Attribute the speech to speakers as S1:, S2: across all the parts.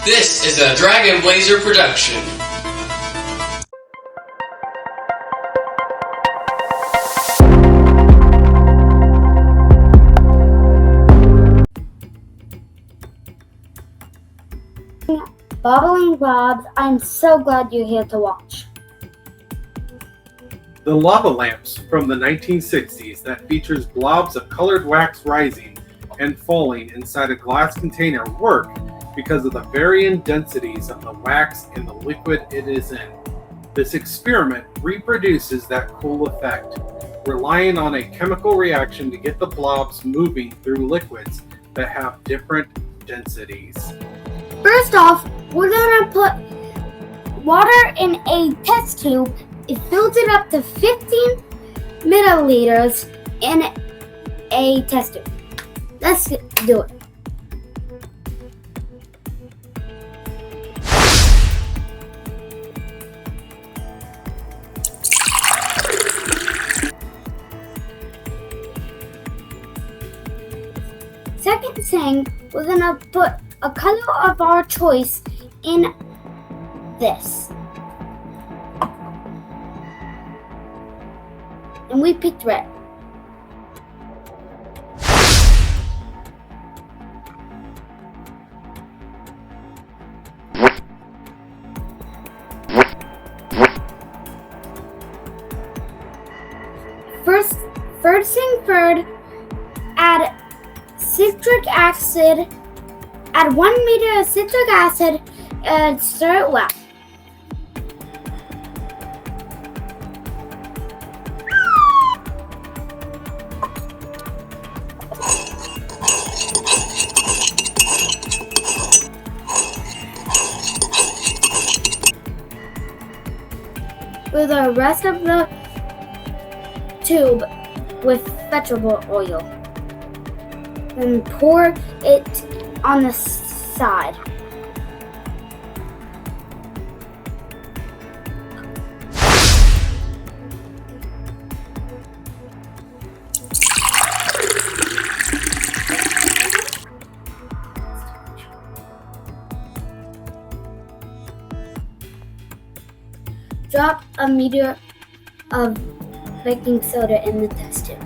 S1: This is a Dragon Blazer production.
S2: Bubbling Blobs, I'm so glad you're here to watch.
S3: The lava lamps from the 1960s that features blobs of colored wax rising and falling inside a glass container work because of the varying densities of the wax and the liquid it is in. This experiment reproduces that cool effect, relying on a chemical reaction to get the blobs moving through liquids that have different densities.
S2: First off, we're gonna put water in a test tube. It fills it up to 15 milliliters in a test tube. Let's do it. Second thing, we're gonna put a color of our choice in this. And we picked red. First thing first, add citric acid. Add 1 meter of citric acid and stir it well. With the rest of the tube with vegetable oil. Then pour it on the side. Drop a meter of baking soda in the test tube.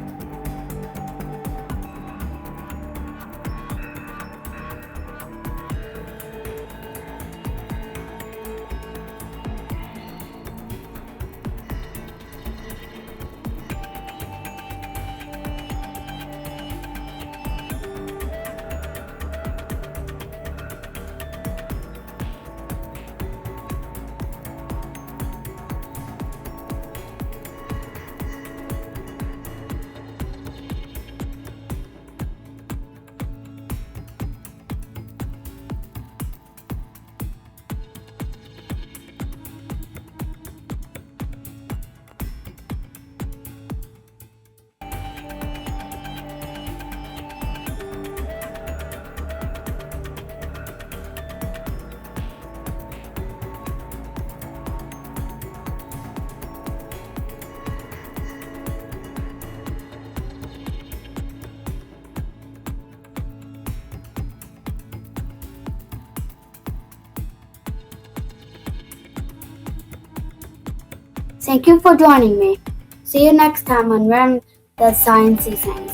S2: Thank you for joining me. See you next time on Run the Sciency thing.